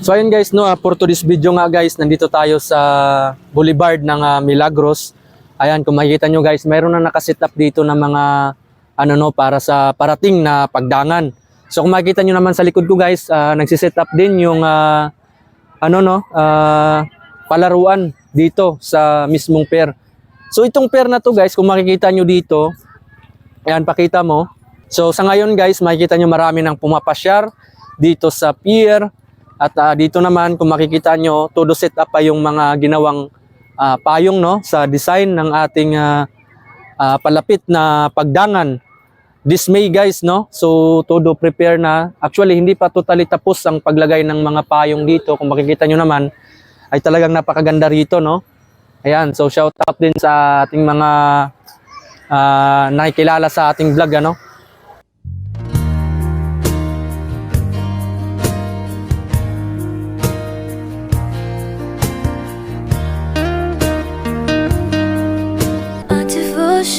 So ayun guys, no, for today's video nga guys, nandito tayo sa Boulevard ng Milagros. Ayan, kung makikita nyo guys, mayroon na nakasit up dito ng mga para sa parating na pagdangan. So kung makikita nyo naman sa likod ko guys, nagsiset up din yung palaruan dito sa mismong pier. So itong pier na to guys, kung makikita nyo dito, ayan, pakita mo. So sa ngayon guys, makikita nyo marami nang pumapasyar dito sa pier. At dito naman kung makikita nyo, todo set up pa yung mga ginawang payong sa design ng ating palapit na pagdangan. This May guys, no? So todo prepare na. Actually hindi pa totally tapos ang paglagay ng mga payong dito. Kung makikita nyo naman, ay talagang napakaganda rito, no? Ayan, so shout out din sa ating mga nakikilala sa ating vlog, ano?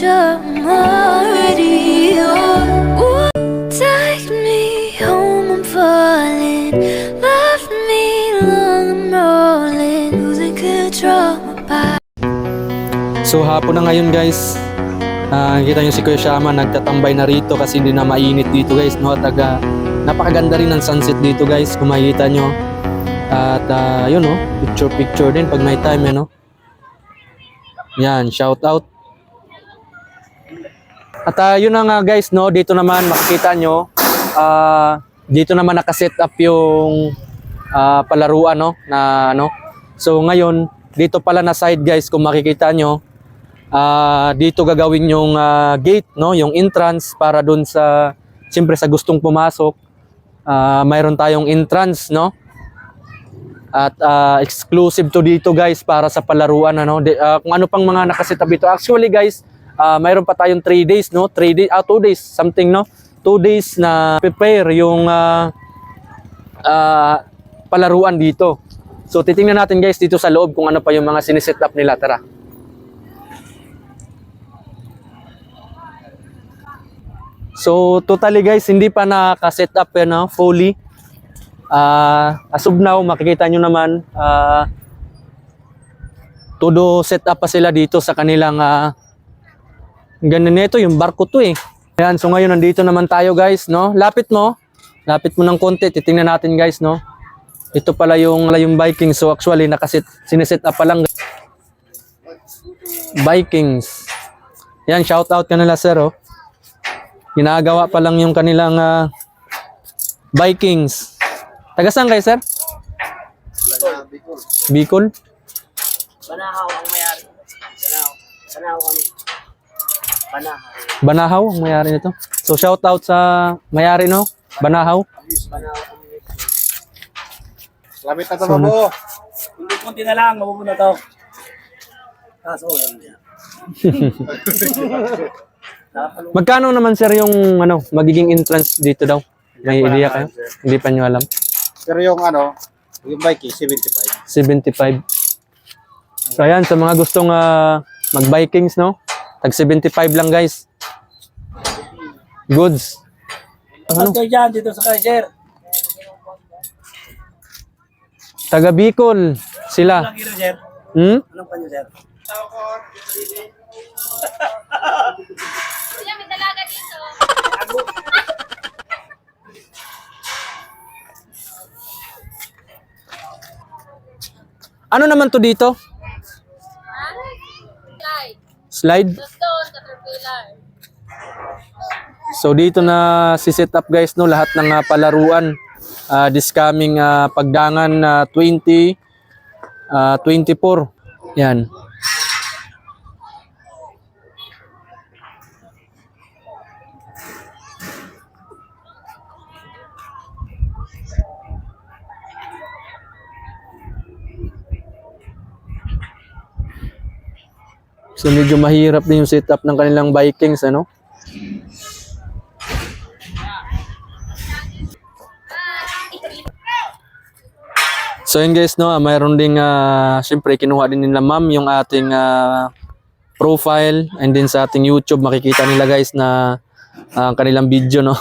I'm already yours. Take me home, I'm falling. Left me long, I'm rolling. Losing control, my So hapon na ngayon guys. Kita nyo si Kuya Shama nagtatambay na rito kasi hindi na mainit dito guys, no? At napakaganda rin ng sunset dito guys, kung makikita nyo. At yun, no? Picture din pag may time, no? Yan, shout out. At yun na nga guys, no, dito naman makikita nyo, dito naman nakaset up yung palaruan, no, na So ngayon, dito pala na side guys, kung makikita nyo, dito gagawin yung gate, no, yung entrance para dun sa, siyempre sa gustong pumasok, mayroon tayong entrance, no. At exclusive to dito guys para sa palaruan, kung ano pang mga nakaset up dito. Actually guys, mayroon pa tayong 3 days, no? 2 days, something, no? 2 days na prepare yung palaruan dito. So, titingnan natin guys dito sa loob kung ano pa yung mga siniset up nila. Tara. So, totally guys, hindi pa naka-set up yan, fully. As of now, makikita nyo naman, todo set up pa sila dito sa kanilang ganun nito, yung barko to eh. Ayan, so ngayon nandito naman tayo guys, no? Lapit mo ng konti, titingnan natin guys, no? Ito pala yung Vikings. So actually siniset up pa lang Vikings. Yan, shout out kanila sir, oh. Ginagawa pa lang yung kanilang Vikings. Taga saan kayo sir? Bicol. Banahaw ang mayari. Banahaw kami. Banahaw ang mayari nito. So shout out sa mayari, no? Banahaw. Lamit na ito mo. Kunti na lang, mapupunta to. Kaso lang niya. Magkano naman sir yung magiging entrance dito daw? May idea kayo? Hindi pa nyo alam. Pero yung yung bike 75. 75. So ayan, sa mga gustong mag-Vikings, no? Tag 75 lang guys. Goods. Ano kayo dyan dito sa Kaiser? Taga Bicol sila. Anong kilo, sir? Anong panyo, sir? Kuya, may dalaga dito. Ano naman to dito? Slide. Slide? Stone, caterpillar. So dito na si-set up guys, no, lahat ng palaruan this coming pagdangan 2024. Yan. So medyo mahirap din yung setup ng kanilang Vikings, ano? So yun guys, no, mayroon ding syempre kinuha din nila ma'am yung ating profile, and then sa ating YouTube makikita nila guys na ang kanilang video, no.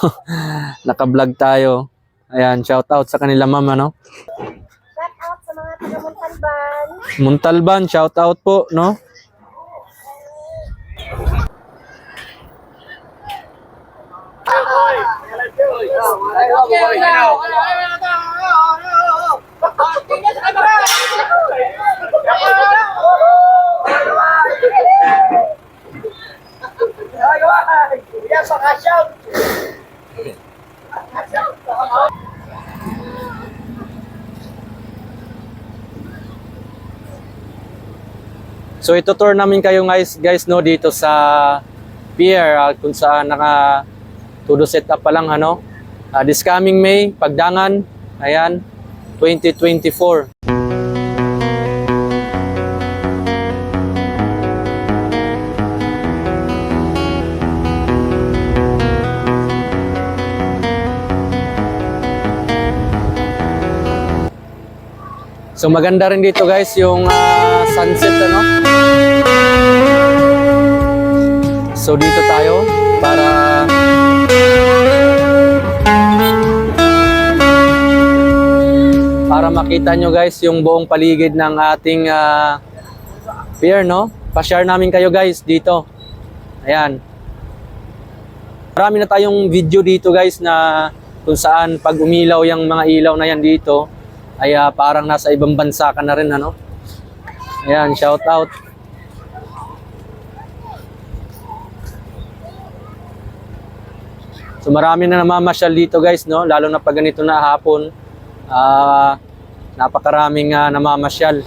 Naka-vlog tayo. Ayan, shout out sa kanila ma'am, ano. Muntalban, shout out po, no? So ito tour namin kayo guys no dito sa pier kung saan naka todo set up pa lang ano. This coming May, Pagdangan, ayan, 2024. So maganda rin dito guys yung sunset ano. So dito tayo para makita nyo guys yung buong paligid ng ating pier no. Pa-share namin kayo guys dito. Ayan. Marami na tayong video dito guys na kung saan pag umilaw yung mga ilaw na yan dito ay parang nasa ibang bansa ka na rin ano. Ayan, shout out. So marami na namamasyal dito guys no, lalo na pag ganito na hapon. Napakaraming namamasyal.